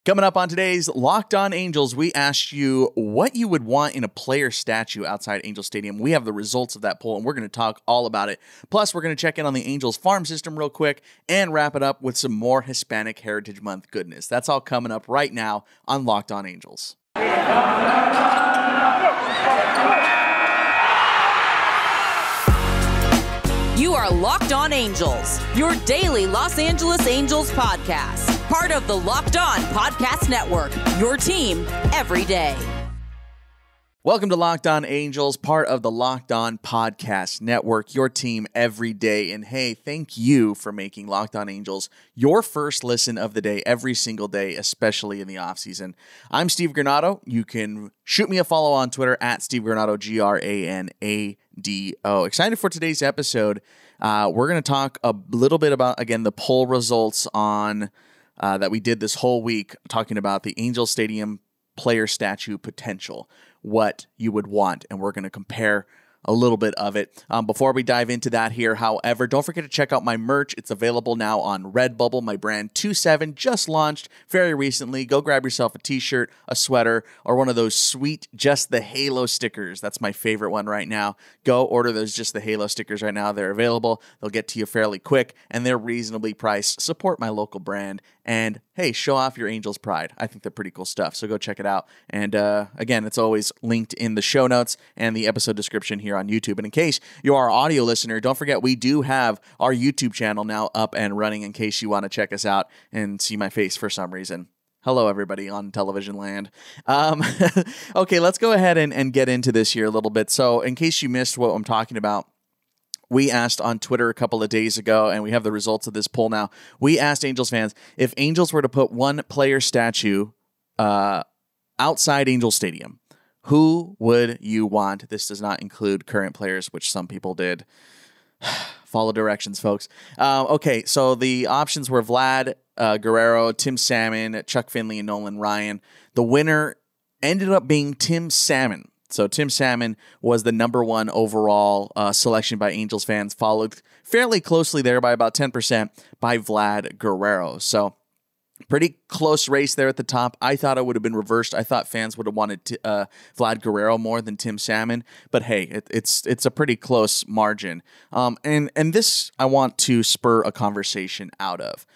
Coming up on today's Locked On Angels, we asked you what you would want in a player statue outside Angel Stadium. We have the results of that poll, and we're going to talk all about it. Plus, we're going to check in on the Angels farm system real quick and wrap it up with some more Hispanic Heritage Month goodness. That's all coming up right now on Locked On Angels. You are Locked On Angels, your daily Los Angeles Angels podcast. Part of the Locked On Podcast Network, your team every day. Welcome to Locked On Angels, part of the Locked On Podcast Network, your team every day. And hey, thank you for making Locked On Angels your first listen of the day every single day, especially in the offseason. I'm Steve Granado. You can shoot me a follow on Twitter at Steve Granado, Granado. Excited for today's episode. We're going to talk a little bit about, again, the poll results on that we did this whole week, talking about the Angel Stadium player statue potential, what you would want, and we're going to compare a little bit of it. Before we dive into that here, however, don't forget to check out my merch. It's available now on Redbubble. My brand 27 just launched very recently. Go grab yourself a t-shirt, a sweater, or one of those sweet Just the Halo stickers. That's my favorite one right now. Go order those Just the Halo stickers right now. They're available. They'll get to you fairly quick, and they're reasonably priced. Support my local brand, and hey, show off your Angels pride. I think they're pretty cool stuff, so go check it out. And again, it's always linked in the show notes and the episode description here on YouTube. And in case you are an audio listener, don't forget we do have our YouTube channel now up and running in case you want to check us out and see my face for some reason. Hello, everybody on television land. Okay, let's go ahead and get into this here a little bit. So in case you missed what I'm talking about, we asked on Twitter a couple of days ago, and we have the results of this poll now. We asked Angels fans, if Angels were to put one player statue outside Angel Stadium, who would you want? This does not include current players, which some people did. Follow directions, folks. Okay, so the options were Vlad Guerrero, Tim Salmon, Chuck Finley, and Nolan Ryan. The winner ended up being Tim Salmon. So Tim Salmon was the number one overall selection by Angels fans, followed fairly closely there by about 10% by Vlad Guerrero. So pretty close race there at the top. I thought it would have been reversed. I thought fans would have wanted Vlad Guerrero more than Tim Salmon. But hey, it's a pretty close margin. And this I want to spur a conversation out of.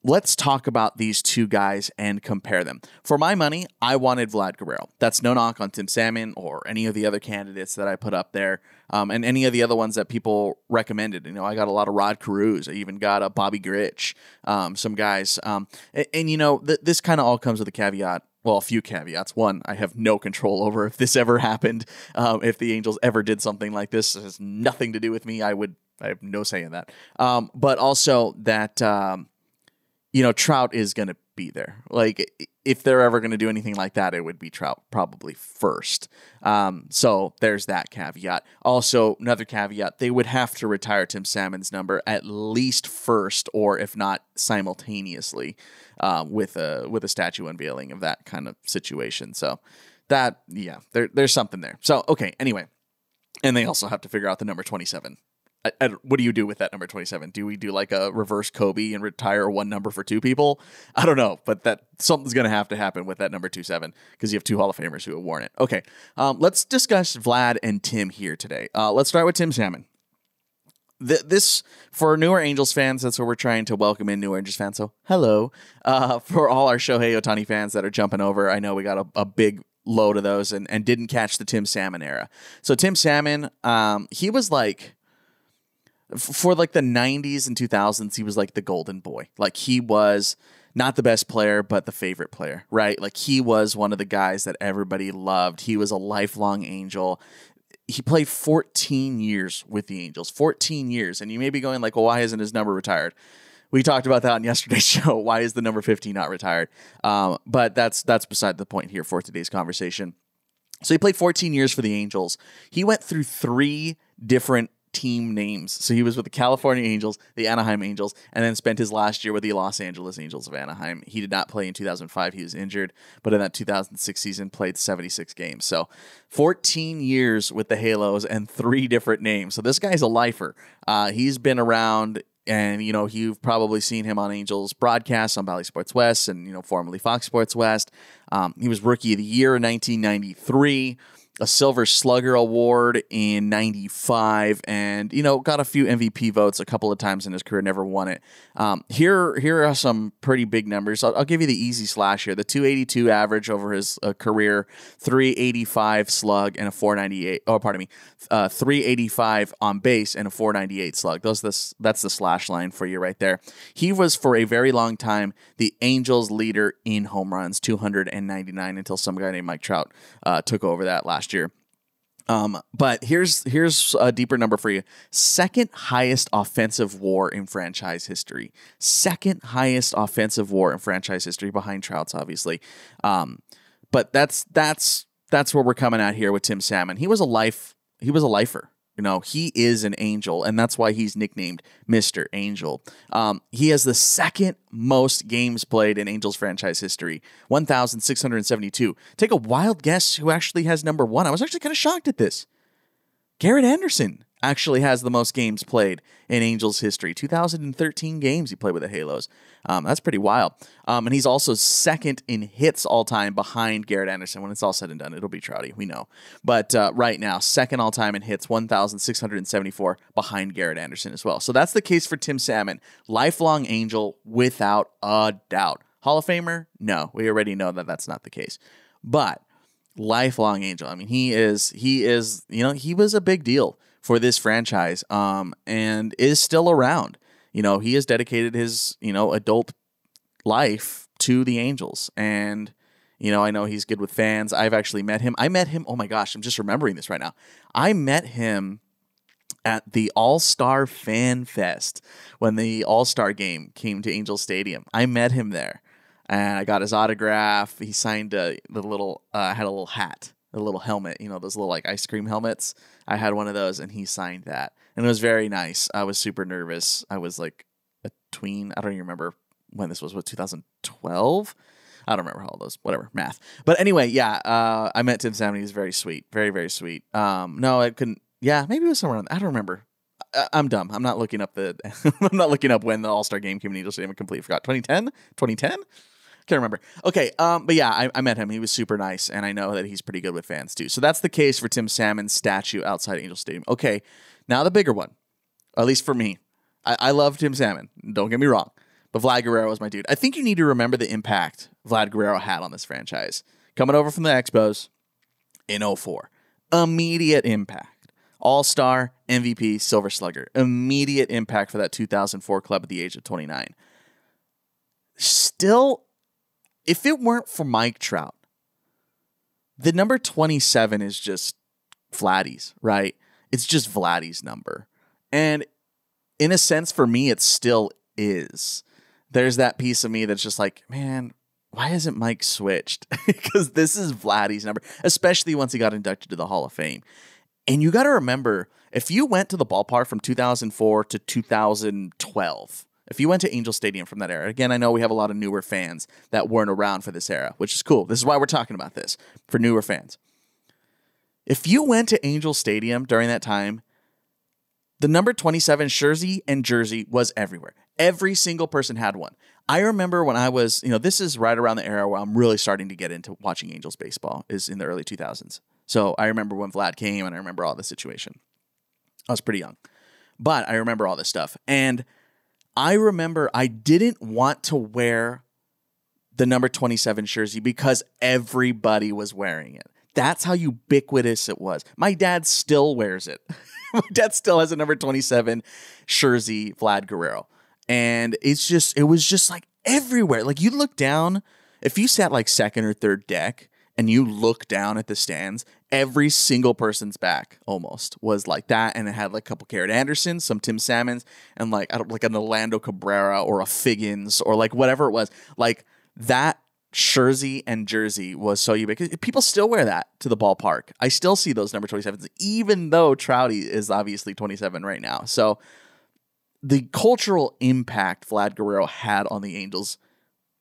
Let's talk about these two guys and compare them. For my money, I wanted Vlad Guerrero. That's no knock on Tim Salmon or any of the other candidates that I put up there, and any of the other ones that people recommended. You know, I got a lot of Rod Carews. I even got a Bobby Grich, some guys. And you know, this kind of all comes with a caveat. Well, a few caveats. One, I have no control over if this ever happened. If the Angels ever did something like this, it has nothing to do with me. I have no say in that. But also that, you know, Trout is going to be there. Like, if they're ever going to do anything like that, it would be Trout probably first. So there's that caveat. Also, another caveat, they would have to retire Tim Salmon's number at least first, or if not simultaneously, with a statue unveiling of that kind of situation. So that, yeah, there's something there. So, okay, anyway. And they also have to figure out the number 27. What do you do with that number 27? Do we do like a reverse Kobe and retire one number for two people? I don't know, but that something's going to happen with that number 27 because you have two Hall of Famers who have worn it. Okay, let's discuss Vlad and Tim here today. Let's start with Tim Salmon. This, for newer Angels fans, that's where we're trying to welcome in newer Angels fans. So hello. For all our Shohei Ohtani fans that are jumping over, I know we got a big load of those and didn't catch the Tim Salmon era. So Tim Salmon, he was like, for like the 90s and 2000s, he was like the golden boy. Like, he was not the best player, but the favorite player, right? Like, he was one of the guys that everybody loved. He was a lifelong Angel. He played 14 years with the Angels, 14 years. And you may be going like, well, why isn't his number retired? We talked about that on yesterday's show. Why is the number 15 not retired? But that's beside the point here for today's conversation. So he played 14 years for the Angels. He went through 3 different team names. So he was with the California Angels, the Anaheim Angels, and then spent his last year with the Los Angeles Angels of Anaheim. He did not play in 2005. He was injured, but in that 2006 season played 76 games. So 14 years with the Halos and 3 different names. So this guy's a lifer. He's been around And, you've probably seen him on Angels broadcasts on Bally Sports West and, formerly Fox Sports West. He was Rookie of the Year in 1993, a Silver Slugger Award in 95, and, got a few MVP votes a couple of times in his career, never won it. Here are some pretty big numbers. I'll give you the easy slash here. The 282 average over his career, 385 slug, and a 498. 385 on base and a 498 slug. That's the slash line for you right there. He was for a very long time the Angels leader in home runs, 299, until some guy named Mike Trout took over that last year. But here's a deeper number for you. Second highest offensive WAR in franchise history. Second highest offensive WAR in franchise history, behind Trout's, obviously. But that's where we're coming at here with Tim Salmon. He was a lifer. He is an Angel, and that's why he's nicknamed Mr. Angel. He has the second most games played in Angels franchise history, 1,672. Take a wild guess who actually has number one. I was actually kind of shocked at this. Garrett Anderson actually has the most games played in Angels history. 2013 games he played with the Halos. That's pretty wild. And he's also second in hits all time behind Garrett Anderson. When it's all said and done, it'll be Trouty, we know. But right now, second all time in hits, 1,674 behind Garrett Anderson as well. So that's the case for Tim Salmon. Lifelong Angel without a doubt. Hall of Famer? No, we already know that that's not the case. But lifelong Angel. I mean, he was a big deal for this franchise, and is still around. He has dedicated his, adult life to the Angels. And, I know he's good with fans. I've actually met him. Oh my gosh, I'm just remembering this right now. I met him at the All-Star Fan Fest when the All-Star game came to Angel Stadium. I met him there, and I got his autograph. He signed had a little hat, a little helmet, those little like ice cream helmets. I had one of those, and he signed that, and it was very nice. I was super nervous. I was like a tween. I don't even remember when this was. 2012? I don't remember how old those. Whatever, math. But anyway, yeah, I met Tim Salmon. He was very sweet, very, very sweet. No, I couldn't. Yeah, maybe it was somewhere around. I don't remember. I'm dumb. I'm not looking up I'm not looking up when the All-Star game came in Angel Stadium. I completely forgot. 2010. Can't remember. Okay, but yeah, I met him. He was super nice, and I know that he's pretty good with fans too. So that's the case for Tim Salmon's statue outside Angel Stadium. Okay, now the bigger one, at least for me. I love Tim Salmon. Don't get me wrong, but Vlad Guerrero was my dude. I think you need to remember the impact Vlad Guerrero had on this franchise. Coming over from the Expos in 2004. Immediate impact. All-Star, MVP, Silver Slugger. Immediate impact for that 2004 club at the age of 29. Still, if it weren't for Mike Trout, the number 27 is just Vladdy's, right? It's just Vladdy's number. And in a sense, for me, it still is. There's that piece of me that's just like, man, why hasn't Mike switched? Because this is Vladdy's number, especially once he got inducted to the Hall of Fame. And you got to remember, if you went to the ballpark from 2004 to 2012, if you went to Angel Stadium from that era, again, I know we have a lot of newer fans that weren't around for this era, which is cool. This is why we're talking about this, for newer fans. If you went to Angel Stadium during that time, the number 27 jersey and jersey was everywhere. Every single person had one. I remember when I was, this is right around the era where I'm really starting to get into watching Angels baseball, is in the early 2000s. So I remember when Vlad came, and I remember all the situation. I was pretty young, but I remember all this stuff. And I remember I didn't want to wear the number 27 jersey because everybody was wearing it. That's how ubiquitous it was. My dad still wears it. My dad still has a number 27 jersey, Vlad Guerrero. And it was just like everywhere. Like you look down, if you sat like second or third deck and you look down at the stands, every single person's back almost was like that. And it had like a couple Garrett Andersons, some Tim Salmons, and like an Orlando Cabrera or a Figgins or like whatever it was. Like that jersey and jersey was so ubiquitous. People still wear that to the ballpark. I still see those number 27s, even though Trouty is obviously 27 right now. So the cultural impact Vlad Guerrero had on the Angels,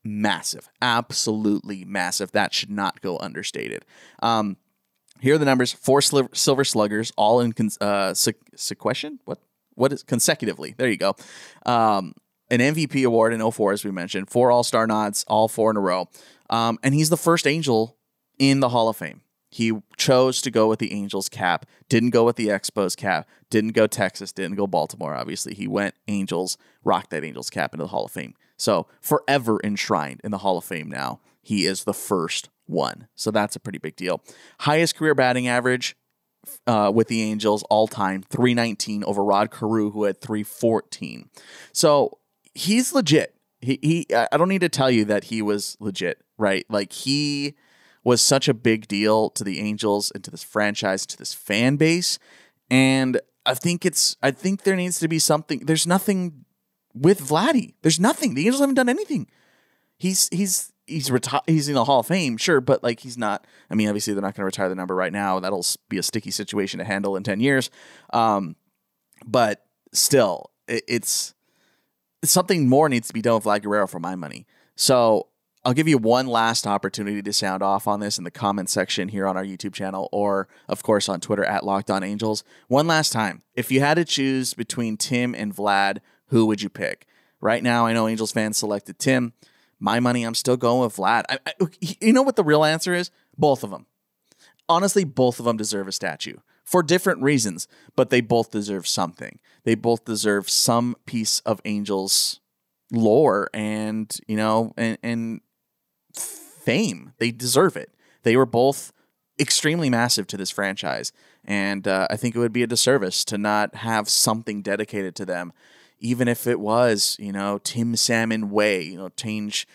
massive, absolutely massive. That should not go understated. Here are the numbers: 4 Silver Sluggers, all in sequential. What consecutively. There you go. An MVP award in 04, as we mentioned, 4 All-Star nods, all 4 in a row. And he's the first Angel in the Hall of Fame. He chose to go with the Angels cap, didn't go with the Expos cap, didn't go Texas, didn't go Baltimore, obviously. He went Angels, rocked that Angels cap into the Hall of Fame. So forever enshrined in the Hall of Fame now. He is the first one. So that's a pretty big deal. Highest career batting average with the Angels all time, 319 over Rod Carew, who had 314. So he's legit. I don't need to tell you that he was legit, right? Like, he was such a big deal to the Angels and to this franchise, to this fan base. And I think there needs to be something. There's nothing with Vladdy. There's nothing. The Angels haven't done anything. He's in the Hall of Fame, sure, but like, he's not. I mean, obviously they're not going to retire the number right now. That'll be a sticky situation to handle in 10 years. But still, it's something more needs to be done with Vlad Guerrero for my money. So I'll give you one last opportunity to sound off on this in the comment section here on our YouTube channel, or of course on Twitter at Locked On Angels. One last time, if you had to choose between Tim and Vlad, who would you pick? Right now, I know Angels fans selected Tim. My money, I'm still going with Vlad. You know what the real answer is? Both of them. Honestly, both of them deserve a statue for different reasons, but they both deserve something. They both deserve some piece of Angels lore and, and fame. They deserve it. They were both extremely massive to this franchise, and I think it would be a disservice to not have something dedicated to them, even if it was, Tim Salmon Way, change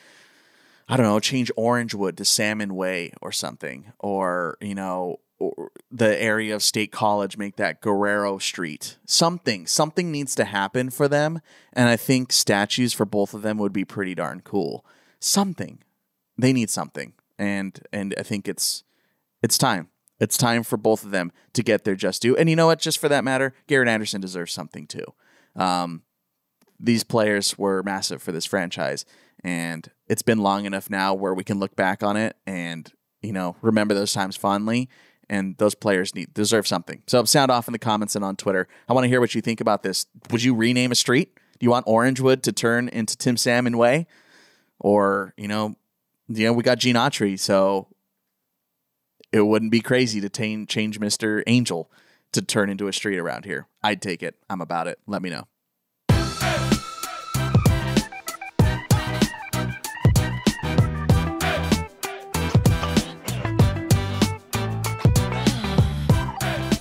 Orangewood to Salmon Way or something, or, or the area of State College, make that Guerrero Street. Something needs to happen for them, and I think statues for both of them would be pretty darn cool. Something. They need something, and I think it's time. It's time for both of them to get their just due. And you know what? Just for that matter, Garrett Anderson deserves something too. These players were massive for this franchise, and it's been long enough now where we can look back on it and, remember those times fondly, and those players deserve something. So sound off in the comments and on Twitter. I want to hear what you think about this. Would you rename a street? Do you want Orangewood to turn into Tim Salmon Way? Or, we got Gene Autry, so it wouldn't be crazy to change Mr. Angel to turn into a street around here. I'd take it. I'm about it. Let me know.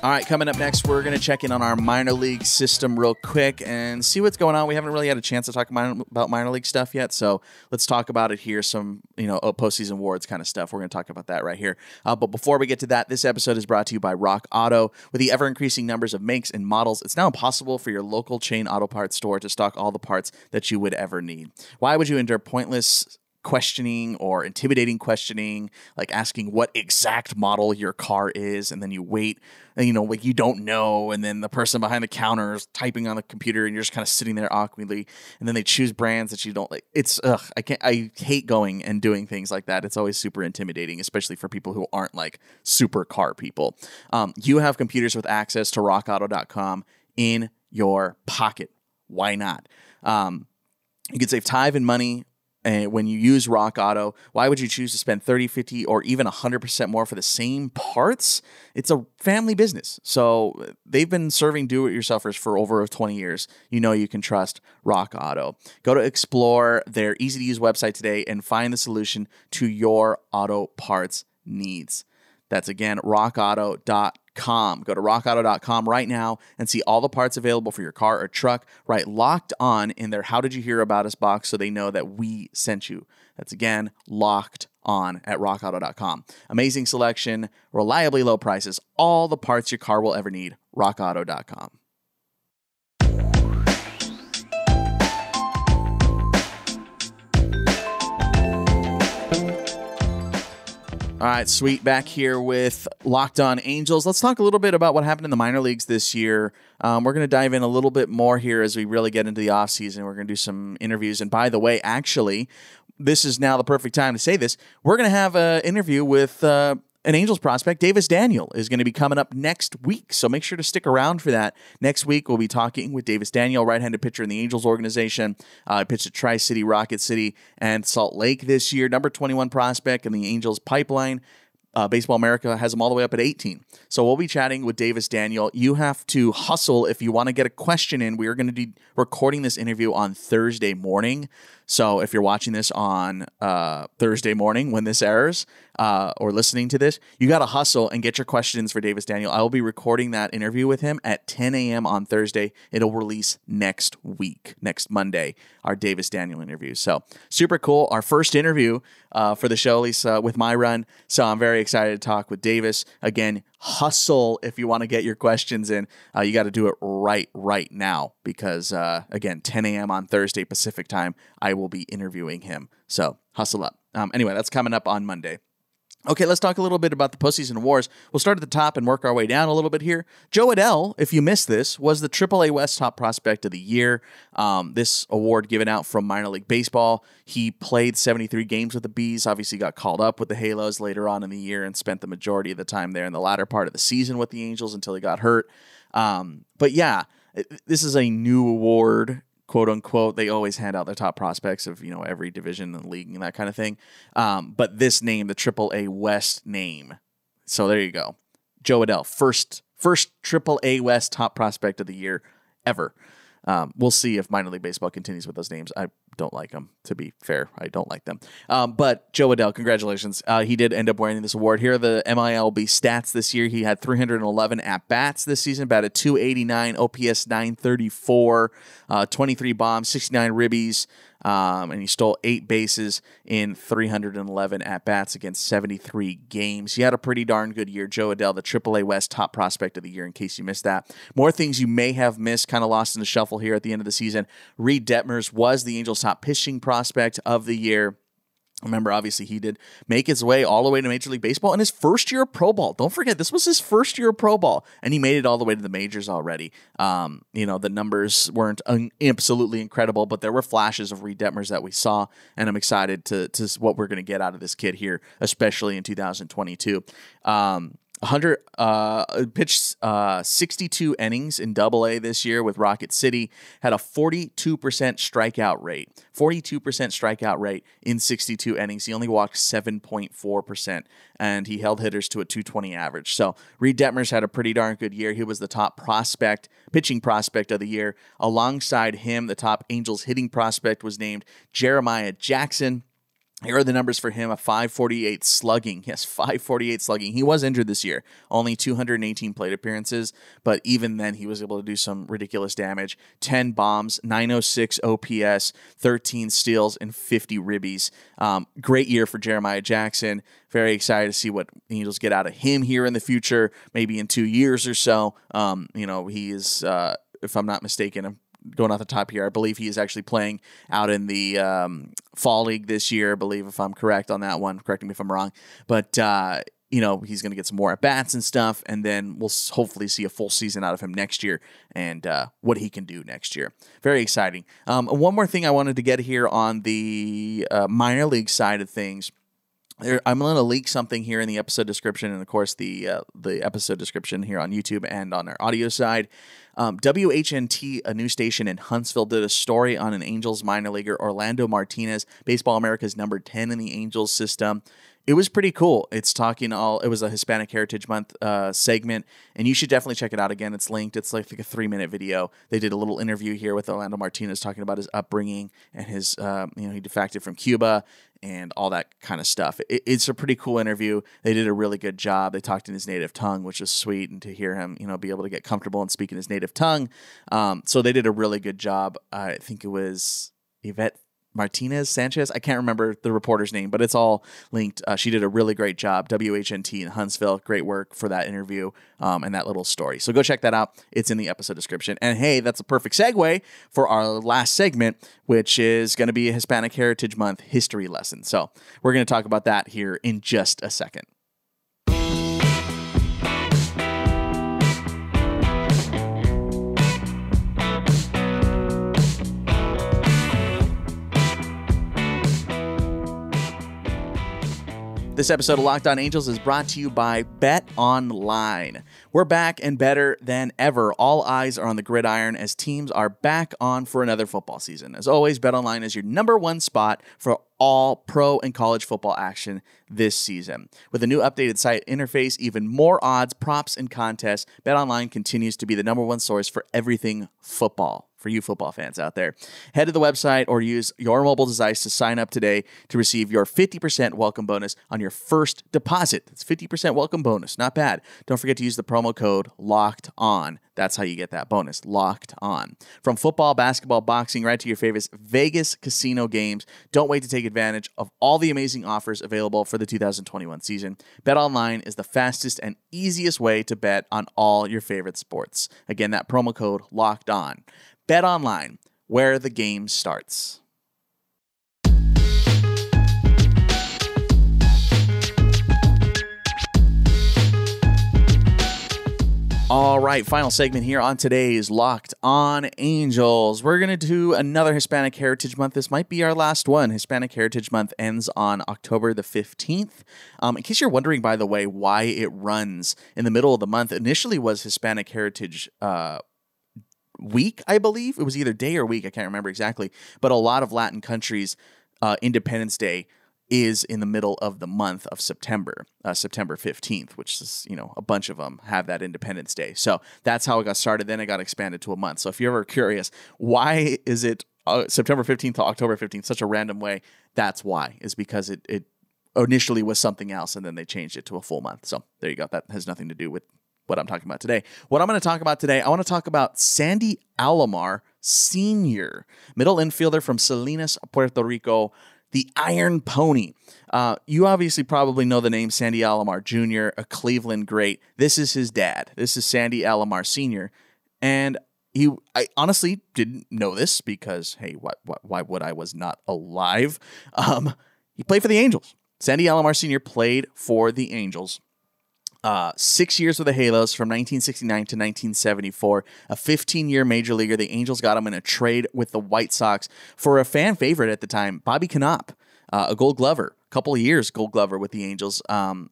All right, coming up next, we're going to check in on our minor league system real quick and see what's going on. We haven't really had a chance to talk about minor league stuff yet, so let's talk about it here. Some, postseason awards kind of stuff. We're going to talk about that right here. But before we get to that, this episode is brought to you by Rock Auto. With the ever-increasing numbers of makes and models, it's now impossible for your local chain auto parts store to stock all the parts that you would ever need. Why would you endure pointless questioning or intimidating questioning, like asking what exact model your car is, and then you wait, and you don't know, and then the person behind the counter is typing on the computer and you're just kind of sitting there awkwardly, and then they choose brands that you don't like. I hate going and doing things like that. It's always super intimidating, especially for people who aren't like super car people. You have computers with access to rockauto.com in your pocket. Why not? You can save time and money. And when you use Rock Auto, why would you choose to spend 30, 50, or even 100% more for the same parts? It's a family business. So they've been serving do-it-yourselfers for over 20 years. You can trust Rock Auto. Go to explore their easy-to-use website today and find the solution to your auto parts needs. That's, again, rockauto.com. Go to rockauto.com right now and see all the parts available for your car or truck. Write Locked On in their How Did You Hear About Us box so they know that we sent you. That's, again, Locked On at rockauto.com. Amazing selection, reliably low prices, all the parts your car will ever need. rockauto.com. All right, sweet. Back here with Locked On Angels. Let's talk a little bit about what happened in the minor leagues this year. We're going to dive in a little bit more here as we really get into the offseason. We're going to do some interviews. And by the way, actually, this is now the perfect time to say this. We're going to have an interview with an Angels prospect, Davis Daniel, is going to be coming up next week. So make sure to stick around for that. Next week, we'll be talking with Davis Daniel, right-handed pitcher in the Angels organization. Pitched at Tri-City, Rocket City, and Salt Lake this year. Number 21 prospect in the Angels pipeline. Baseball America has him all the way up at 18. So we'll be chatting with Davis Daniel. You have to hustle if you want to get a question in. We are going to be recording this interview on Thursday morning. So if you're watching this on Thursday morning when this airs or listening to this, you got to hustle and get your questions for Davis Daniel. I will be recording that interview with him at 10 a.m. on Thursday. It'll release next week, next Monday, our Davis Daniel interview. So super cool. Our first interview for the show, at least with my run. So I'm very excited to talk with Davis. Again, hustle if you want to get your questions in. You got to do it right now because, again, 10 a.m. on Thursday Pacific time, I will be interviewing him. So hustle up. Anyway, that's coming up on Monday. Okay, let's talk a little bit about the postseason awards. We'll start at the top and work our way down a little bit here. Jo Adell, if you missed this, was the AAA West Top Prospect of the Year. This award given out from minor league baseball. He played 73 games with the Bees, obviously got called up with the Halos later on in the year and spent the majority of the time there in the latter part of the season with the Angels until he got hurt. But yeah, this is a new award, quote unquote. They always hand out their top prospects of, every division and league and that kind of thing. But this name, the AAA West name. So there you go. Jo Adell, first AAA West top prospect of the year ever. We'll see if minor league baseball continues with those names. I don't like them, to be fair. I don't like them. But Jo Adell, congratulations. He did end up winning this award. Here are the MILB stats this year. He had 311 at-bats this season, batted .289, OPS 934, 23 bombs, 69 ribbies, and he stole 8 bases in 311 at-bats against 73 games. He had a pretty darn good year. Jo Adell, the AAA West top prospect of the year, in case you missed that. More things you may have missed, kind of lost in the shuffle here at the end of the season. Reed Detmers was the Angels' top pitching prospect of the year. Remember, obviously, he did make his way all the way to Major League Baseball in his first year of Pro Ball. Don't forget, this was his first year of Pro Ball, and he made it all the way to the majors already. The numbers weren't absolutely incredible, but there were flashes of Reed Detmers that we saw, and I'm excited to what we're going to get out of this kid here, especially in 2022. Pitched 62 innings in AA this year with Rocket City, had a 42% strikeout rate. 42% strikeout rate in 62 innings. He only walked 7.4%, and he held hitters to a .220 average. So Reed Detmers had a pretty darn good year. He was the top pitching prospect of the year. Alongside him, the top Angels hitting prospect was named Jeremiah Jackson. Here are the numbers for him: a 548 slugging. Yes, 548 slugging. He was injured this year. Only 218 plate appearances, but even then he was able to do some ridiculous damage. 10 bombs, 906 OPS, 13 steals, and 50 ribbies. Great year for Jeremiah Jackson. Very excited to see what the Angels get out of him here in the future, maybe in 2 years or so. He is, if I'm not mistaken, I'm going off the top here, I believe he is actually playing out in the Fall League this year, I believe, if I'm correct on that one. Correct me if I'm wrong. But, he's going to get some more at-bats and stuff, and then we'll hopefully see a full season out of him next year and what he can do next year. Very exciting. One more thing I wanted to get here on the minor league side of things. I'm going to leak something here in the episode description, and of course the episode description here on YouTube and on our audio side. WHNT, a news station in Huntsville, did a story on an Angels minor leaguer, Orlando Martinez, Baseball America's number 10 in the Angels system. It was pretty cool. It was a Hispanic Heritage Month segment, and you should definitely check it out. Again, it's linked. It's like a 3-minute video. They did a little interview here with Orlando Martinez talking about his upbringing and his, he defected from Cuba and all that kind of stuff. It's a pretty cool interview. They did a really good job. They talked in his native tongue, which was sweet, and to hear him, be able to get comfortable and speak in his native tongue. So they did a really good job. I think it was Yvette Martinez Sanchez. I can't remember the reporter's name, but it's all linked. She did a really great job. WHNT in Huntsville. Great work for that interview and that little story. So go check that out. It's in the episode description. And hey, that's a perfect segue for our last segment, which is going to be a Hispanic Heritage Month history lesson. So we're going to talk about that here in just a second. The This episode of Locked On Angels is brought to you by BetOnline. We're back and better than ever. All eyes are on the gridiron as teams are back on for another football season. As always, BetOnline is your number one spot for all pro and college football action this season. With a new updated site interface, even more odds, props, and contests, BetOnline continues to be the number one source for everything football. For you football fans out there, head to the website or use your mobile device to sign up today to receive your 50% welcome bonus on your first deposit. It's 50% welcome bonus. Not bad. Don't forget to use the promo code Locked On. That's how you get that bonus. Locked On. From football, basketball, boxing, right to your favorite Vegas casino games. Don't wait to take advantage of all the amazing offers available for the 2021 season. BetOnline is the fastest and easiest way to bet on all your favorite sports. Again, that promo code Locked On. BetOnline, where the game starts. All right, final segment here on today's Locked On Angels. We're going to do another Hispanic Heritage Month. This might be our last one. Hispanic Heritage Month ends on October the 15th. In case you're wondering, by the way, why it runs in the middle of the month, initially was Hispanic Heritage week, I believe. It was either day or week. I can't remember exactly. But a lot of Latin countries, Independence Day is in the middle of the month of September, September 15th, which is, a bunch of them have that Independence Day. So that's how it got started. Then it got expanded to a month. So if you're ever curious, why is it September 15th to October 15th, such a random way? That's why, is because it initially was something else and then they changed it to a full month. So there you go. That has nothing to do with what I'm talking about today. What I'm going to talk about today, I want to talk about Sandy Alomar Sr., middle infielder from Salinas, Puerto Rico, the Iron Pony. You obviously probably know the name Sandy Alomar Jr., a Cleveland great. This is his dad. This is Sandy Alomar Sr. And I honestly didn't know this because, hey, why would I? Was not alive. He played for the Angels. Sandy Alomar Sr. played for the Angels. 6 years with the Halos from 1969 to 1974, a 15-year major leaguer. The Angels got him in a trade with the White Sox for a fan favorite at the time, Bobby Knopp, a Gold Glover, a couple of years Gold Glover with the Angels.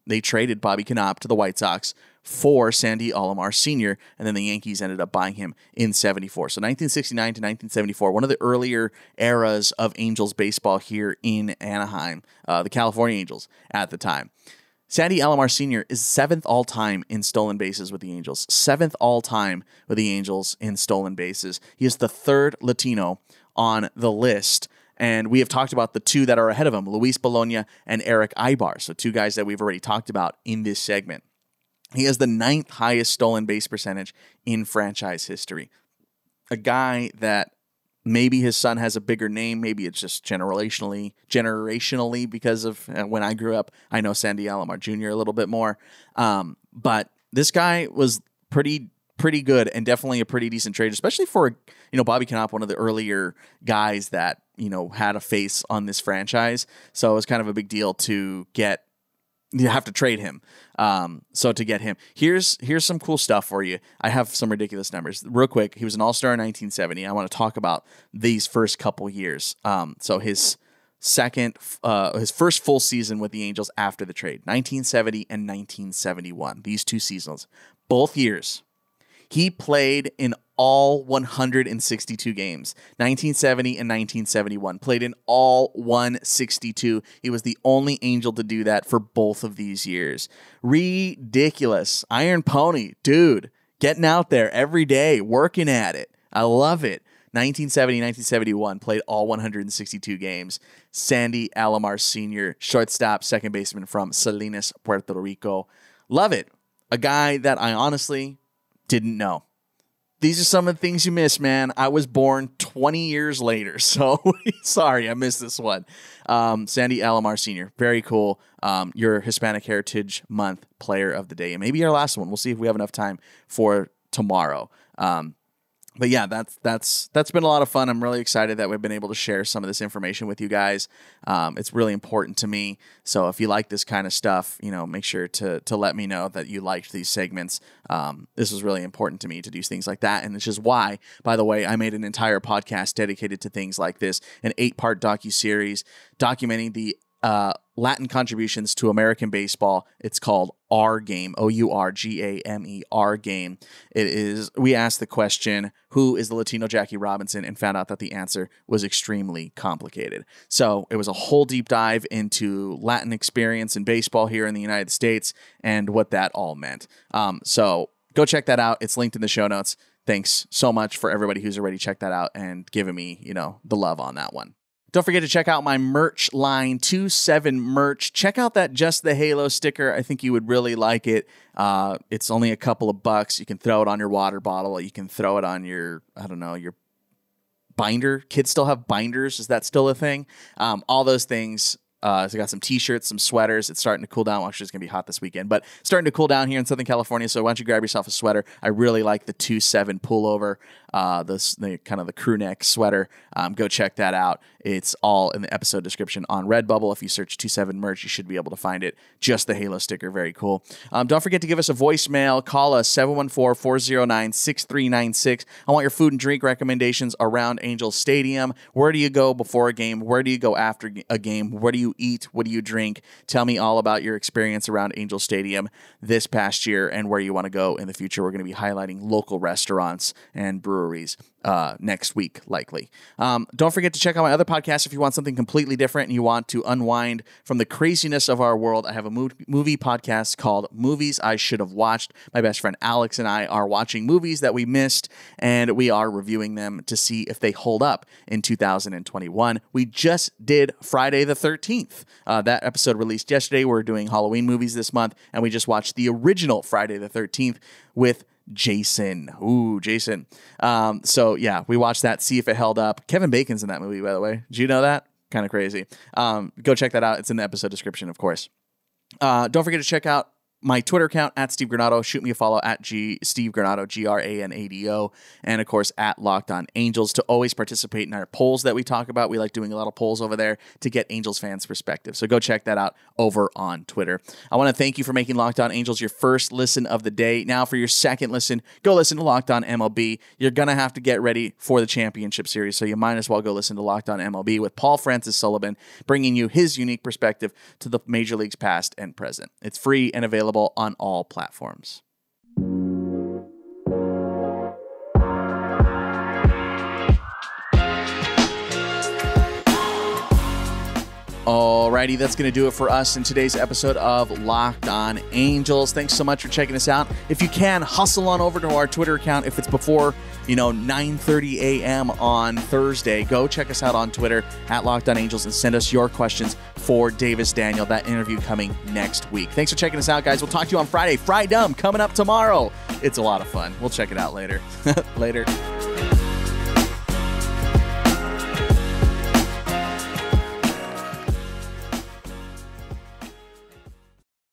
They traded Bobby Knopp to the White Sox for Sandy Alomar Sr., and then the Yankees ended up buying him in 74. So 1969 to 1974, one of the earlier eras of Angels baseball here in Anaheim, the California Angels at the time. Sandy Alomar Sr. is 7th all-time in stolen bases with the Angels. 7th all-time with the Angels in stolen bases. He is the third Latino on the list. And we have talked about the two that are ahead of him, Luis Bologna and Eric Ibar. So two guys that we've already talked about in this segment. He has the 9th highest stolen base percentage in franchise history. A guy that maybe his son has a bigger name. Maybe it's just generationally because of when I grew up. I know Sandy Alomar Jr. a little bit more. But this guy was pretty good and definitely a pretty decent trade, especially for, Bobby Knopp, one of the earlier guys that, had a face on this franchise. So it was kind of a big deal to get. You have to trade him. So to get him, here's some cool stuff for you. I have some ridiculous numbers. Real quick, he was an All-Star in 1970. I want to talk about these first couple years. So his first full season with the Angels after the trade, 1970 and 1971. These two seasons, both years, he played in all 162 games. 1970 and 1971. Played in all 162. He was the only Angel to do that for both of these years. Ridiculous. Iron Pony. Dude, getting out there every day, working at it. I love it. 1970, 1971, played all 162 games. Sandy Alomar Sr., shortstop, second baseman from Salinas, Puerto Rico. Love it. A guy that I honestly didn't know. These are some of the things you miss, man. I was born 20 years later, so sorry I missed this one. Sandy Alomar Sr., very cool. Your Hispanic Heritage Month player of the day, and maybe our last one. We'll see if we have enough time for tomorrow. But yeah, that's been a lot of fun. I'm really excited that we've been able to share some of this information with you guys. It's really important to me. So if you like this kind of stuff, make sure to let me know that you liked these segments. This was really important to me to do things like that. And this is why, by the way, I made an entire podcast dedicated to things like this, an 8-part docuseries documenting the Latin contributions to American baseball. It's called Our Game, OURGAME, Our Game. We asked the question, who is the Latino Jackie Robinson, and found out that the answer was extremely complicated. So it was a whole deep dive into Latin experience in baseball here in the United States and what that all meant. So go check that out. It's linked in the show notes. Thanks so much for everybody who's already checked that out and given me, the love on that one. Don't forget to check out my merch line, 27 merch. Check out that Just the Halo sticker. I think you would really like it. It's only a couple of bucks. You can throw it on your water bottle. You can throw it on your binder. Kids still have binders. Is that still a thing? All those things. So I got some t-shirts, some sweaters. It's starting to cool down. Well, actually, it's going to be hot this weekend, but starting to cool down here in Southern California. So why don't you grab yourself a sweater? I really like the 2-7 pullover, the kind of the crew neck sweater. Go check that out. It's all in the episode description on Redbubble. If you search 2-7 merch, you should be able to find it. Just the Halo sticker. Very cool. Don't forget to give us a voicemail. Call us 714-409-6396. I want your food and drink recommendations around Angels Stadium. Where do you go before a game? Where do you go after a game? Where do you eat? What do you drink? Tell me all about your experience around Angel Stadium this past year and where you want to go in the future. We're going to be highlighting local restaurants and breweries next week, likely. Don't forget to check out my other podcast if you want something completely different and you want to unwind from the craziness of our world. I have a movie podcast called Movies I Should Have Watched. My best friend Alex and I are watching movies that we missed, and we are reviewing them to see if they hold up in 2021. We just did Friday the 13th. That episode released yesterday. We're doing Halloween movies this month, and we just watched the original Friday the 13th with Jason. Ooh, Jason. So yeah, we watched that, see if it held up. Kevin Bacon's in that movie, by the way. Did you know that? Kind of crazy. Go check that out. It's in the episode description, of course. Don't forget to check out my Twitter account at Steve Granado. Shoot me a follow at Steve Granado, Granado, and of course at Locked On Angels to always participate in our polls that we talk about. We like doing a lot of polls over there to get Angels fans' perspective. So go check that out over on Twitter. I want to thank you for making Locked On Angels your first listen of the day. Now for your second listen, go listen to Locked On MLB. You're going to have to get ready for the championship series, so you might as well go listen to Locked On MLB with Paul Francis Sullivan, bringing you his unique perspective to the major leagues past and present. It's free and available on all platforms. Alrighty, that's going to do it for us in today's episode of Locked On Angels. Thanks so much for checking us out. If you can, hustle on over to our Twitter account. If it's before 9:30 a.m. on Thursday, go check us out on Twitter at Locked On Angels and send us your questions for Davis Daniel. That interview coming next week. Thanks for checking us out, guys. We'll talk to you on Friday. Friday coming up tomorrow. It's a lot of fun. We'll check it out later. Later.